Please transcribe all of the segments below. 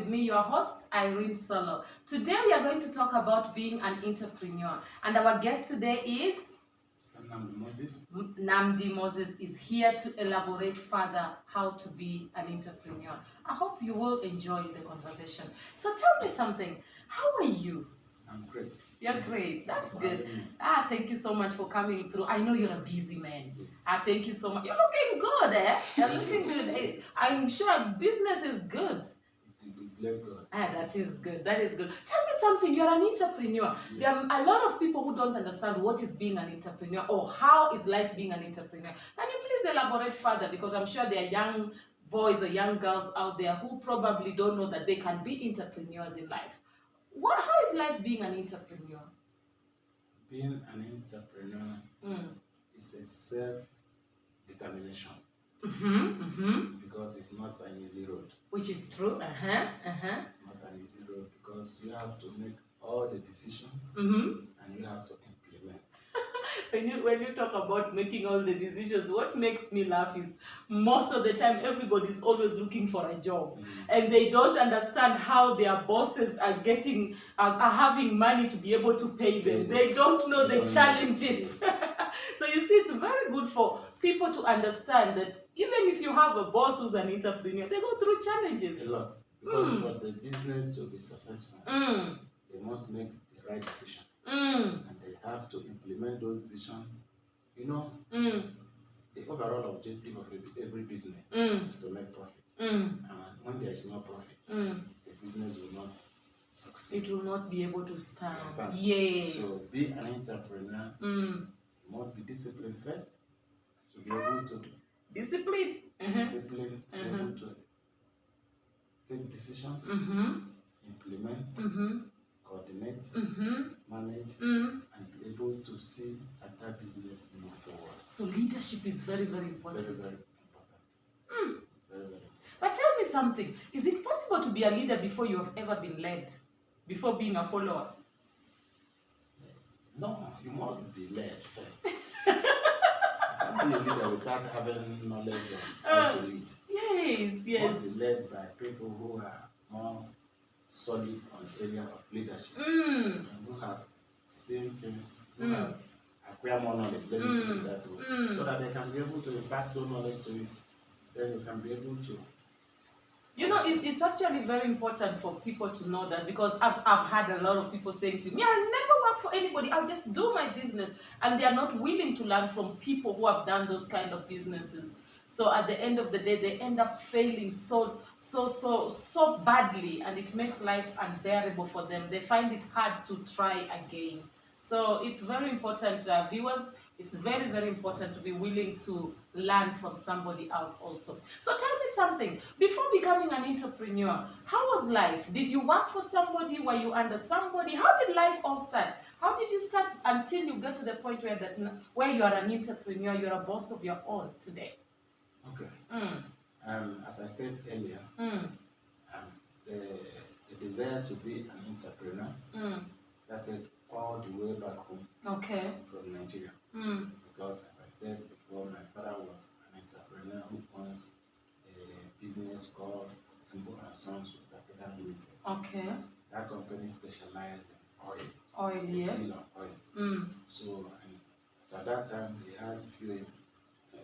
me, your host, Irene Solo. Today we are going to talk about being an entrepreneur. And our guest today is Namdi Moses. Namdi Moses is here to elaborate further how to be an entrepreneur. I hope you will enjoy the conversation. So tell me something. How are you? I'm great. You're great. That's Thank you for good. having me. Thank you so much for coming through. I know you're a busy man. Yes. Thank you so much. You're looking good, eh? You're looking good. I'm sure business is good. Bless God. That is good. That is good. Tell me something. You're an entrepreneur. Yes. There are a lot of people who don't understand what is being an entrepreneur or how is life being an entrepreneur. Can you please elaborate further? Because I'm sure there are young boys or young girls out there who probably don't know that they can be entrepreneurs in life. How is life being an entrepreneur? Being an entrepreneur is a self-determination because it's not an easy road. Which is true. It's not an easy road because you have to make all the decisions and you have to implement. When you talk about making all the decisions, what makes me laugh is most of the time everybody's always looking for a job and they don't understand how their bosses are having money to be able to pay them. They don't know the challenges. So you see, it's very good for people to understand that even if you have a boss who's an entrepreneur, they go through challenges. A lot. Because for the business to be successful, they must make the right decision. And they have to implement those decisions. You know, the overall objective of every business is to make profit. And when there is no profit, the business will not succeed. It will not be able to stand. Yes. So be an entrepreneur. You must be disciplined first to be able to discipline to be able to take decision, implement, coordinate, manage, and be able to see that business move forward. So leadership is very, very important. Very, very important. Very, very important. But tell me something. Is it possible to be a leader before you have ever been led? Before being a follower? No, you must be led first. You can't be a leader without having knowledge of how to lead. Yes, yes. You must be led by people who are more solid on the area of leadership and who have seen things, who have acquired more knowledge, let me put it that way, so that they can be able to impart those knowledge to it. Then you can be able to. You know, it's actually very important for people to know that, because I've had a lot of people saying to me, I'll never work for anybody, I'll just do my business. And they are not willing to learn from people who have done those kind of businesses. So at the end of the day, they end up failing so badly, and it makes life unbearable for them. They find it hard to try again. So it's very important, viewers, it's very, very important to be willing to learn from somebody else also. So tell me something. Before becoming an entrepreneur, how was life? Did you work for somebody? Were you under somebody? How did life all start? How did you start until you get to the point where you are an entrepreneur, you're a boss of your own today? Okay. As I said earlier, the desire to be an entrepreneur started all the way back home from Nigeria. Because, as I said before, my father was an entrepreneur who owns a business called Kimbo & Sons West Africa Limited. That company specializes in oil. Oil, yes. Oil. So, at that time, he has few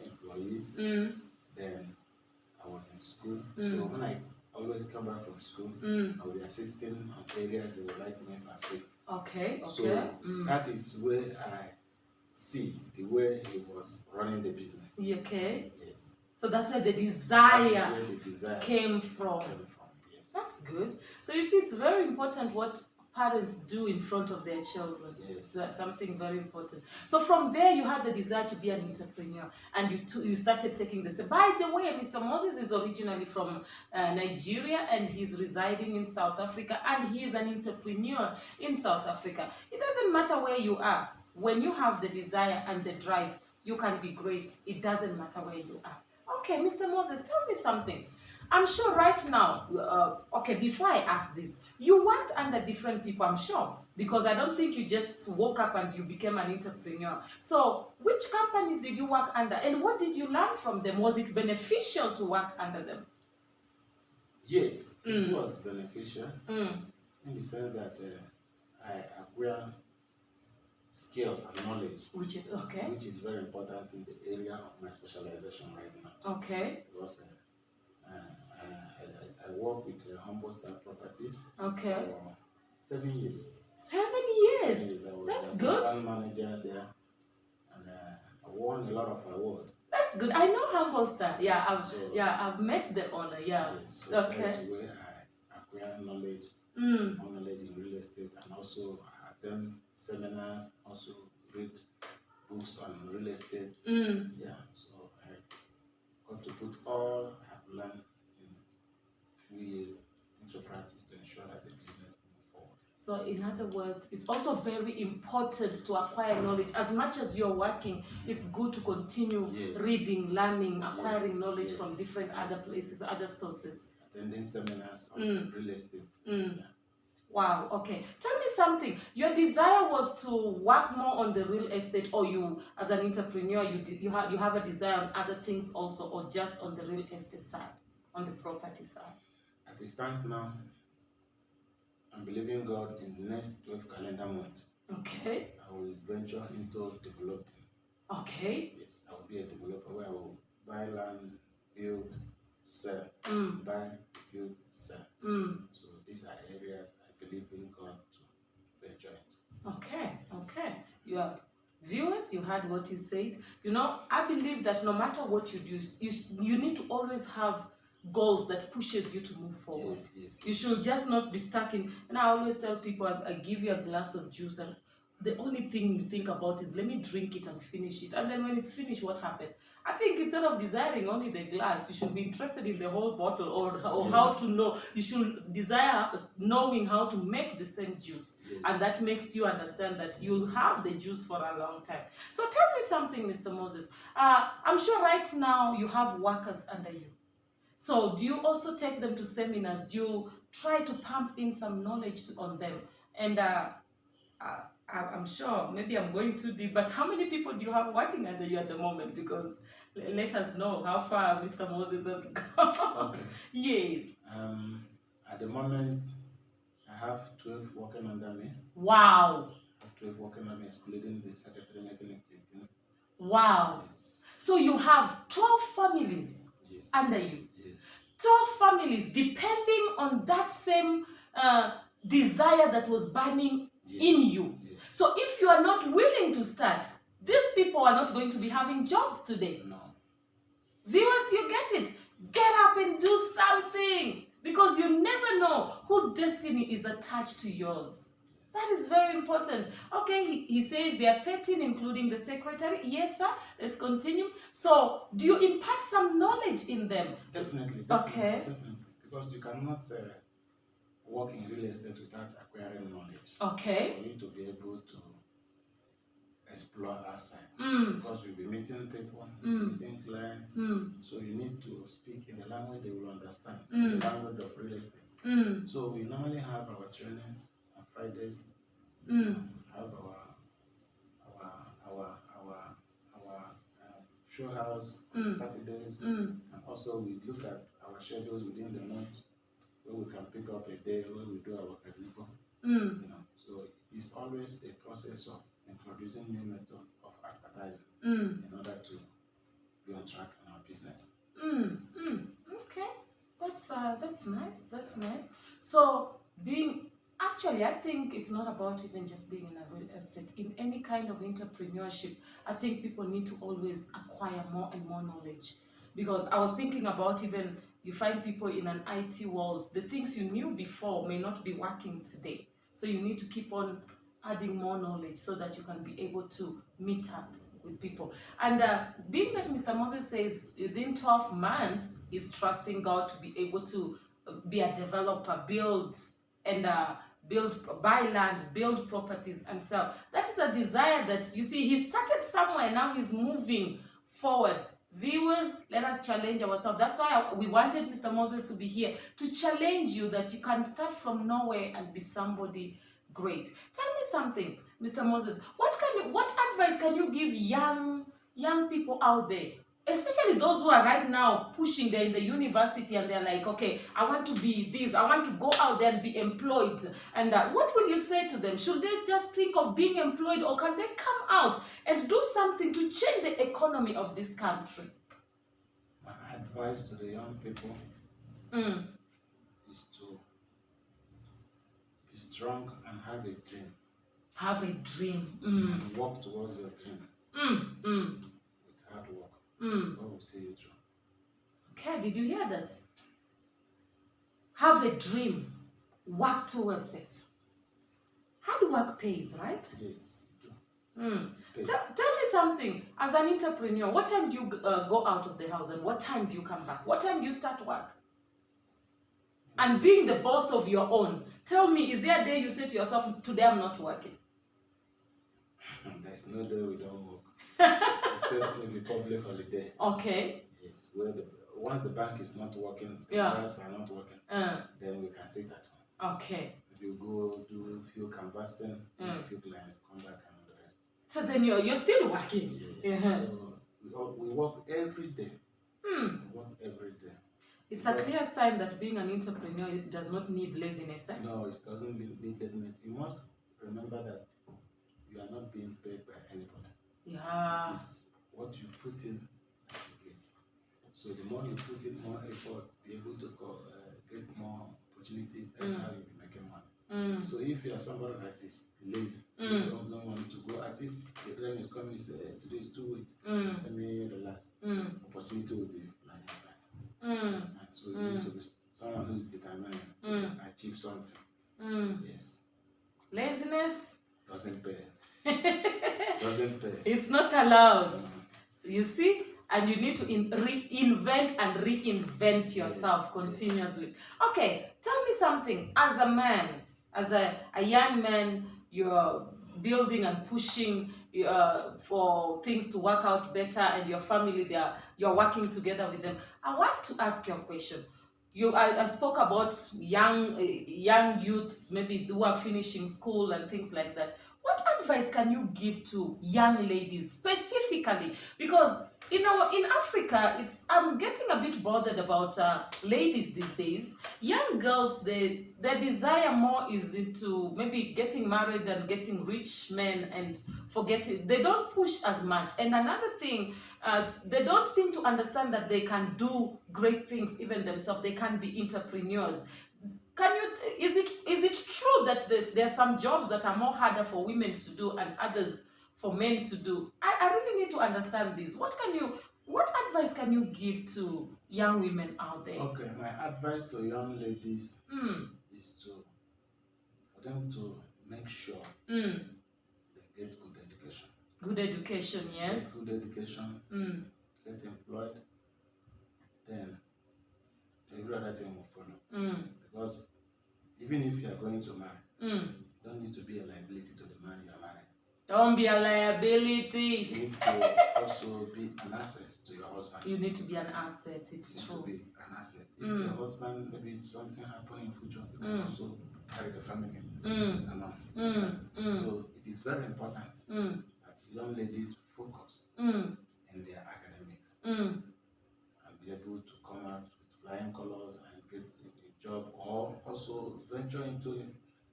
employees. Then I was in school. So when I always come back from school, I will be assisting on areas they would like me to assist. So that is where I see the way he was running the business. Yes. So that's where the desire came from. Yes. That's good. So you see, it's very important what parents do in front of their children. Yes. So that's something very important. So from there, you had the desire to be an entrepreneur, and you started taking this. By the way, Mr. Moses is originally from Nigeria, and he's residing in South Africa, and he is an entrepreneur in South Africa. It doesn't matter where you are. When you have the desire and the drive, you can be great. It doesn't matter where you are. Okay, Mr. Moses, tell me something. I'm sure right now, before I ask this, you worked under different people, I'm sure, because I don't think you just woke up and you became an entrepreneur. So which companies did you work under, and what did you learn from them? Was it beneficial to work under them? Yes, it was beneficial in the sense that I acquire skills and knowledge, Which is okay. which is very important in the area of my specialization right now. Okay. Because I work with Humble Star Properties Okay. for 7 years. 7 7 years. years. I was That's the good. assistant manager there, and I won a lot of awards. That's good. I know Humble Star. Yeah, So, I've met the owner. Yeah. yes, so Okay. that's where I acquire knowledge, more knowledge in real estate, and also attend seminars, also read books on real estate. Yeah, so I got to put all I have learned in few years into practice to ensure that the business move forward. So in other words, it's also very important to acquire knowledge. As much as you're working, it's good to continue reading, learning, acquiring knowledge from different other places, other sources. Attending seminars on real estate. Yeah. Wow, okay. Tell me something. Your desire was to work more on the real estate, or you, as an entrepreneur, you have a desire on other things also, or just on the real estate side, on the property side? At the stance now, I'm believing God in the next 12 calendar months. Okay. I will venture into developing. Okay. Yes, I will be a developer where I will buy land, build, sell. Buy, build, sell. So these are areas I believe in God to venture into. Okay, okay. Your viewers, you heard what he said. You know, I believe that no matter what you do, you need to always have goals that pushes you to move forward. Yes, yes. You should just not be stuck in. And I always tell people, I give you a glass of juice, and the only thing you think about is, let me drink it and finish it. And then when it's finished, what happened? I think instead of desiring only the glass, you should be interested in the whole bottle, or how to know. You should desire knowing how to make the same juice. Yes. And that makes you understand that you'll have the juice for a long time. So tell me something, Mr. Moses. I'm sure right now you have workers under you. So do you also take them to seminars? Do you try to pump in some knowledge on them? And I'm sure maybe I'm going too deep, but how many people do you have working under you at the moment? Because let us know how far Mr. Moses has gone. Okay. Yes. At the moment, I have 12 working under me. Wow. I have 12 working under me, excluding the secretary making it 18. Wow. Yes. So you have 12 families under you. Yes. 12 families, depending on that same desire that was burning in you. Yes. So if you are not willing to start, these people are not going to be having jobs today. No. Viewers, do you get it? Get up and do something, because you never know whose destiny is attached to yours. That is very important. Okay, he says there are 13, including the secretary. Yes, sir. Let's continue. So, do you impart some knowledge in them? Definitely. Okay. Definitely. Because you cannot work in real estate without acquiring knowledge. Okay. For you to be able to explore outside. Because you'll be meeting people, meeting clients. So you need to speak in the language they will understand, the language of real estate. So we normally have our trainings on Fridays. Have our show house on Saturdays, and also we look at our schedules within the month, where we can pick up a day where we do our gazebo. You know, so it is always a process of introducing new methods of advertising in order to be on track in our business. Okay, that's nice. That's nice. So actually, I think it's not about even just being in a real estate. In any kind of entrepreneurship, I think people need to always acquire more and more knowledge. Because I was thinking about, even you find people in an IT world, the things you knew before may not be working today. So you need to keep on adding more knowledge so that you can be able to meet up with people. And being that Mr. Moses says within 12 months, he's trusting God to be able to be a developer, build and buy land, build properties and sell. That is a desire that, you see, he started somewhere, now he's moving forward. Viewers, let us challenge ourselves. That's why we wanted Mr. Moses to be here, to challenge you that you can start from nowhere and be somebody great. Tell me something, Mr. Moses. What advice can you give young people out there especially those who are right now pushing, they're in the university and they're like, okay, I want to be this, I want to go out there and be employed. And what will you say to them? Should they just think of being employed, or can they come out and do something to change the economy of this country? My advice to the young people is to be strong and have a dream. Have a dream. And work towards your dream. With hard work. God will see you through. Okay, did you hear that? Have a dream. Work towards it. Hard work pays, right? Yes, you do. Tell me something. As an entrepreneur, what time do you go out of the house, and what time do you come back? What time do you start work? And being the boss of your own, tell me, is there a day you say to yourself, today I'm not working? There's no day we don't work. Except maybe public holiday. Okay. Yes, once the bank is not working, the bars are not working, then we can sit at home. Okay. Maybe we go do a few canvassing, meet a few clients, come back and do the rest. So then you're still working. Yes. So we work every day. We work every day. It's a clear sign that being an entrepreneur does not need laziness. Eh? No, it doesn't need laziness. You must remember that you are not being paid by anybody. Yeah. It is what you put in that you get. So the more you put in more effort, be able to get more opportunities, that's how you'll be making money. So if you are somebody that is lazy, doesn't want to go, as if the rain is coming, say, today is 2 weeks, let me relax. Opportunity will be flying by. So you need to be someone who is determined to achieve something. Yes. Laziness doesn't pay. Doesn't pay. It's not allowed. You see? And you need to reinvent and reinvent yourself continuously. Okay, tell me something. As a man, as a young man, you're building and pushing for things to work out better, and your family, you're working together with them. I want to ask you a question. I spoke about young youths, maybe who are finishing school and things like that. What advice can you give to young ladies specifically? Because in Africa, I'm getting a bit bothered about ladies these days. Young girls, their desire more is into maybe getting married and getting rich men, and forgetting, they don't push as much. And another thing, they don't seem to understand that they can do great things even themselves. They can be entrepreneurs. Is it true that there are some jobs that are more harder for women to do and others for men to do? I really need to understand this. What advice can you give to young women out there? Okay, my advice to young ladies is for them to make sure they get good education. Good education, yes. Get good education, get employed, then every other thing will follow. Because even if you are going to marry, you don't need to be a liability to the man you are marrying. Don't be a liability. You need to also be an asset to your husband. You need to be an asset, it's true. You need to be an asset. If your husband, maybe something happen in future, you can also carry the family So it is very important that young ladies focus in their academics and be able to come out with flying colors and get a job, or also venture into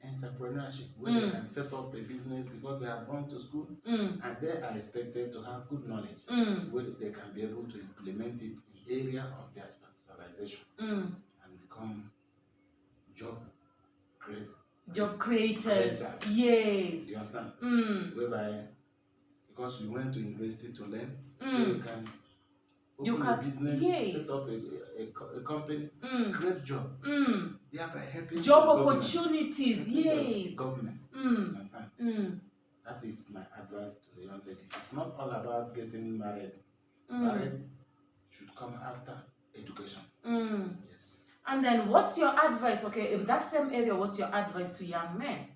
entrepreneurship where they can set up a business because they have gone to school and they are expected to have good knowledge where they can be able to implement it in area of their specialization and become job creators. Yes. You understand? Whereby, because you went to university to learn, so you can open a business, set up a company, create job. Thereby helping job opportunities, yes. Government. Understand? That is my advice to the young ladies. It's not all about getting married. Marriage should come after education. Yes. And then what's your advice, okay, in that same area, what's your advice to young men?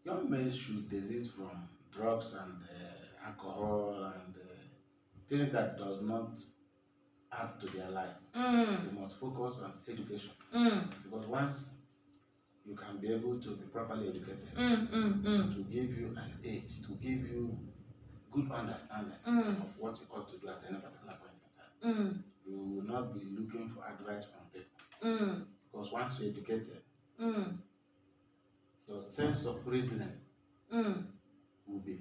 Young men should desist from drugs and alcohol and things that does not add to their life. They must focus on education. Because once you can be able to be properly educated, to give you an age, to give you good understanding of what you ought to do at any particular point in time. You will not be looking for advice from people. Because once you're educated, your sense of reasoning will be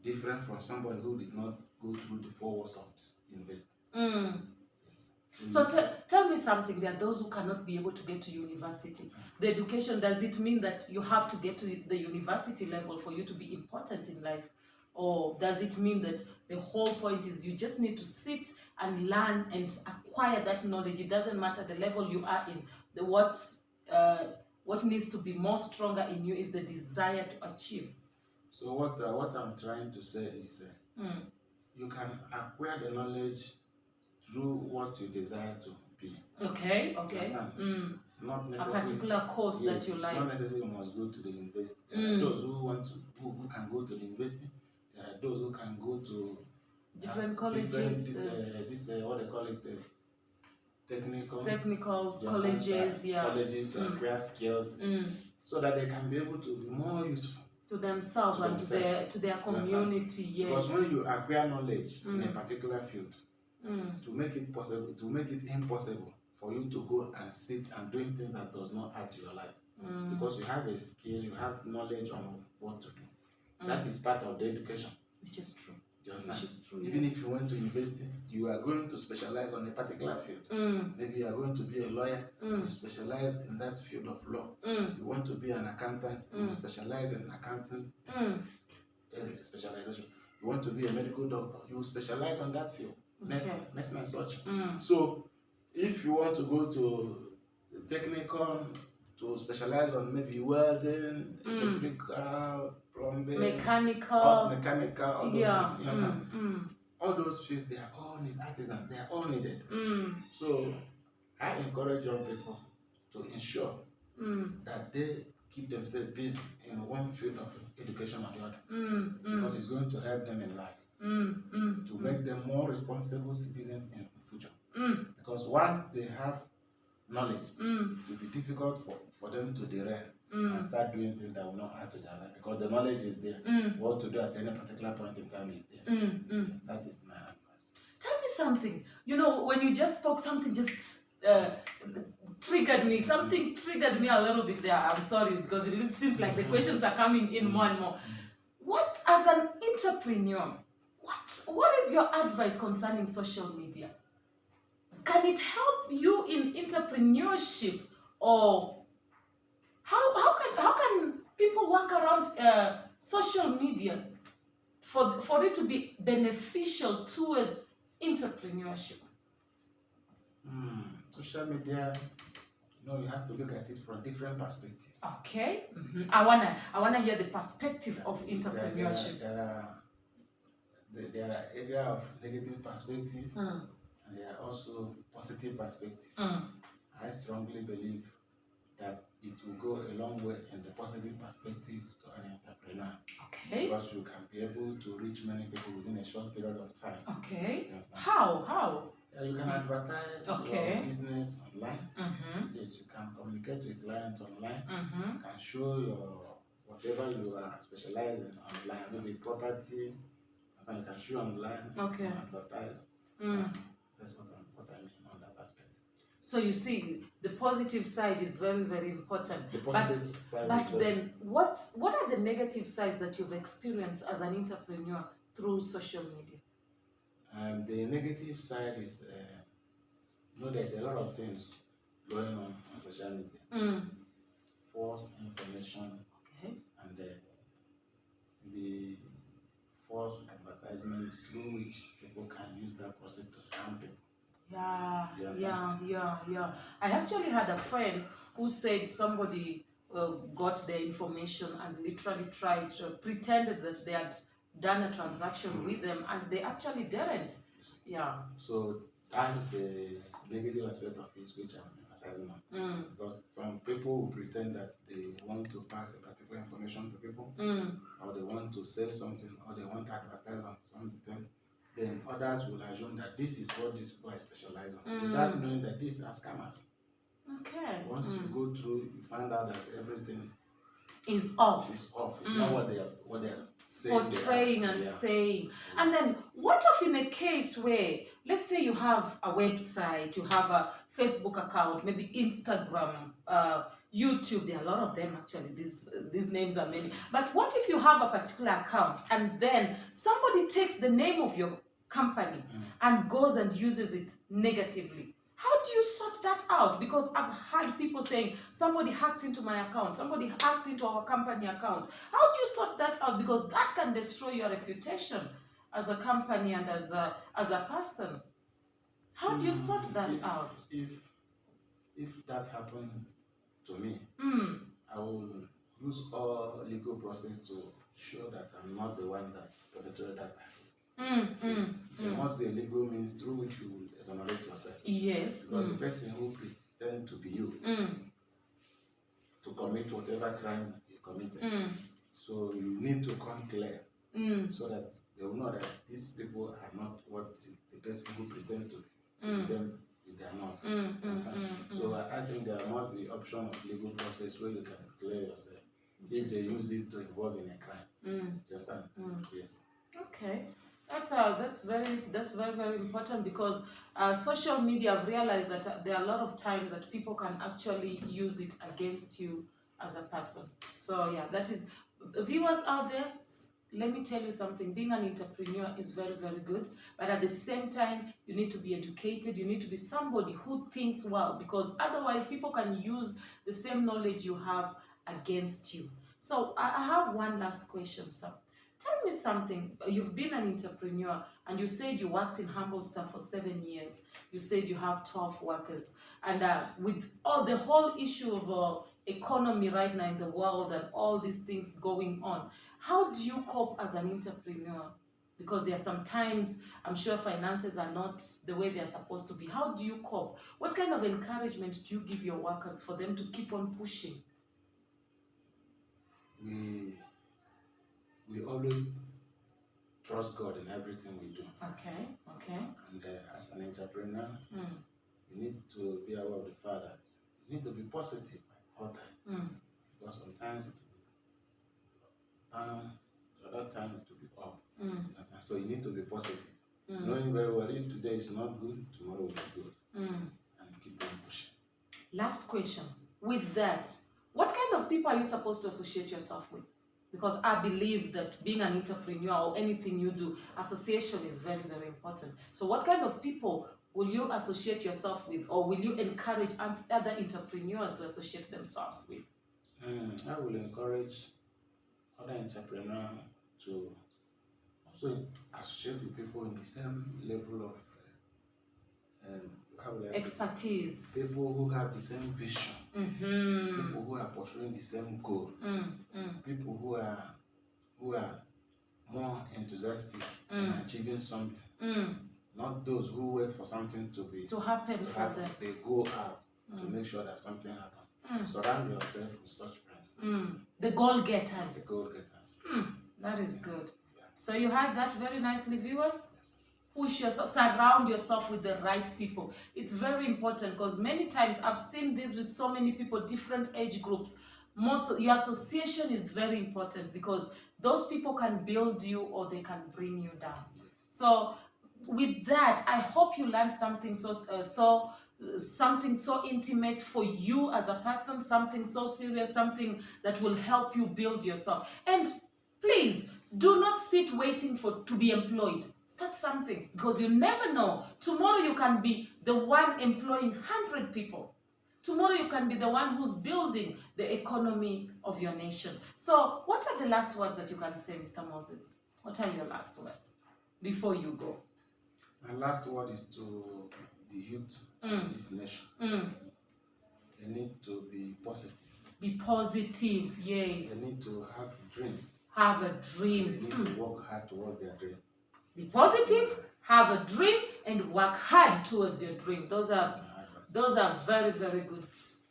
different from somebody who did not go through the 4 walls of this university. Yes. So tell me something. There are those who cannot be able to get to university. The education, does it mean that you have to get to the university level for you to be important in life? Or does it mean that the whole point is you just need to sit and learn and acquire that knowledge? It doesn't matter the level you are in. What needs to be more stronger in you is the desire to achieve. So what I'm trying to say is you can acquire the knowledge through what you desire to be. Okay. It's not necessary. A particular course that you like. It's not necessary you must go to the university. There are those who can go to the university. There are those who can go to different colleges. What they call it, technical colleges. Colleges to acquire skills, so that they can be able to be more useful to themselves and to their community. Yes. Because when you acquire knowledge in a particular field, to make it impossible for you to go and sit and doing things that does not add to your life, because you have a skill, you have knowledge on what to do. That is part of the education. Which is true. Which is true. Even if you went to university, you are going to specialize on a particular field. Maybe you are going to be a lawyer, you specialize in that field of law. You want to be an accountant, you specialize in accounting specialization. You want to be a medical doctor, you specialize on that field. Medicine and such. So if you want to go to technical to specialize on maybe welding, electrical, plumbing, mechanical, all those things, you understand? All those fields, they are all needed. Artisans, they are all needed. So I encourage young people to ensure that they keep themselves busy in one field of education or the other, because it's going to help them in life. To make them more responsible citizens in the future. Because once they have knowledge, it will be difficult for them to derail and start doing things that will not add to their life, because the knowledge is there. What to do at any particular point in time is there. That is my advice. Tell me something. You know, when you just spoke, something just triggered me. Something triggered me a little bit there. I'm sorry, because it seems like the questions are coming in more and more. What, as an entrepreneur, what is your advice concerning social media? Can it help you in entrepreneurship, or how can people work around social media for it to be beneficial towards entrepreneurship? Social media, you have to look at it from different perspectives. Okay. I wanna hear the perspective of entrepreneurship. There are areas of negative perspective, and there are also positive perspective. I strongly believe that it will go a long way in the positive perspective to an entrepreneur. Okay. Because you can be able to reach many people within a short period of time. Okay. How? Yeah, you can advertise your business online. Yes, you can communicate with clients online. You can show your whatever you are specializing online, maybe property. So you can show online. Okay. Advertise. That's what I mean on that aspect. So you see, the positive side is very, very important. The positive side. But then, what are the negative sides that you've experienced as an entrepreneur through social media? The negative side is, there's a lot of things going on social media. False information. Okay. And the false advertisement through which people can use that process to scam people. Yeah. I actually had a friend who said somebody got their information and literally pretended that they had done a transaction with them, and they actually didn't. Yeah. So that's the negative aspect of it, which I'm emphasizing on. Because some people will pretend that they want to pass a particular information to people, or they want to sell something, or they want to advertise on something. Then others will assume that this is what these people are specialized on, without knowing that these are scammers. Okay. Once you go through, you find out that everything is off. It's not what they are portraying and saying. And then what if in a case where, let's say you have a website, you have a Facebook account, maybe Instagram, YouTube, there are a lot of them actually, these names are many. But what if you have a particular account and then somebody takes the name of your company and goes and uses it negatively? How do you sort that out? Because I've had people saying, somebody hacked into my account, somebody hacked into our company account. How do you sort that out? Because that can destroy your reputation as a company and as a person. How do you sort that out? If that happened to me, I will use all legal process to show that I'm not the one that perpetrated that act. There must be a legal means through which you will exonerate yourself. Yes. Because the person who pretend to be you to commit whatever crime you committed. So you need to come clear so that they will know that these people are not what the person who pretend to be them, they are not. So I think there must be option of legal process where you can clear yourself if they use it to involve in a crime. Understand? Yes. Okay. That's very important, because social media, I've realized that there are a lot of times that people can actually use it against you as a person. So yeah, that is, viewers out there, let me tell you something. Being an entrepreneur is very good, but at the same time you need to be educated. You need to be somebody who thinks well, because otherwise people can use the same knowledge you have against you. So I have one last question, sir. Tell me something. You've been an entrepreneur and you said you worked in Humble Stuff for 7 years. You said you have 12 workers. And with all the whole issue of economy right now in the world and all these things going on, how do you cope as an entrepreneur? Because there are sometimes, I'm sure finances are not the way they're supposed to be. How do you cope? What kind of encouragement do you give your workers for them to keep on pushing? We always trust God in everything we do. Okay. And as an entrepreneur, you need to be aware of the fact that you need to be positive all the time. Because sometimes it will be down, the other time it will be up. So you need to be positive. Knowing very well if today is not good, tomorrow will be good. And keep on pushing. Last question. With that, what kind of people are you supposed to associate yourself with? Because I believe that being an entrepreneur or anything you do, association is very important. So what kind of people will you associate yourself with, or will you encourage other entrepreneurs to associate themselves with? I will encourage other entrepreneurs to also associate with people in the same level of expertise. People who have the same vision. People who are pursuing the same goal. People who are more enthusiastic in achieving something. Not those who wait for something to happen for them. They go out to make sure that something happens. Surround yourself with such friends. The goal getters. The goal getters. That is good. Yeah. So you heard that very nicely, viewers. Push yourself, surround yourself with the right people. It's very important, because many times I've seen this with so many people, different age groups. Your association is very important, because those people can build you or they can bring you down. So with that, I hope you learned something something so intimate for you as a person, something so serious, something that will help you build yourself. And please do not sit waiting to be employed. Start something, because you never know. Tomorrow you can be the one employing 100 people. Tomorrow you can be the one who's building the economy of your nation. So what are the last words that you can say, Mr. Moses? What are your last words before you go? My last word is to the youth of this nation. They need to be positive. Be positive, yes. They need to have a dream. Have a dream. They need to work hard towards their dream. Be positive, have a dream, and work hard towards your dream. Those are very good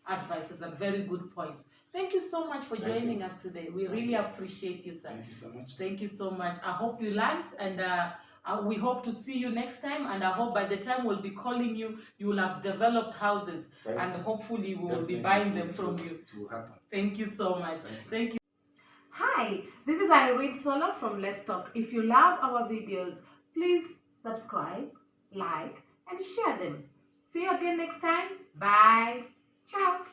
advices and very good points. Thank you so much for joining us today. We really appreciate you, sir. Thank you so much. Thank you so much. I hope you learned, and we hope to see you next time. And I hope by the time we'll be calling you, you will have developed houses, and hopefully we will be buying them from you. To happen. Thank you so much. Thank you. Hi. Hi, this is Irene Solo from Let's Talk. If you love our videos, please subscribe, like, and share them. See you again next time. Bye. Ciao.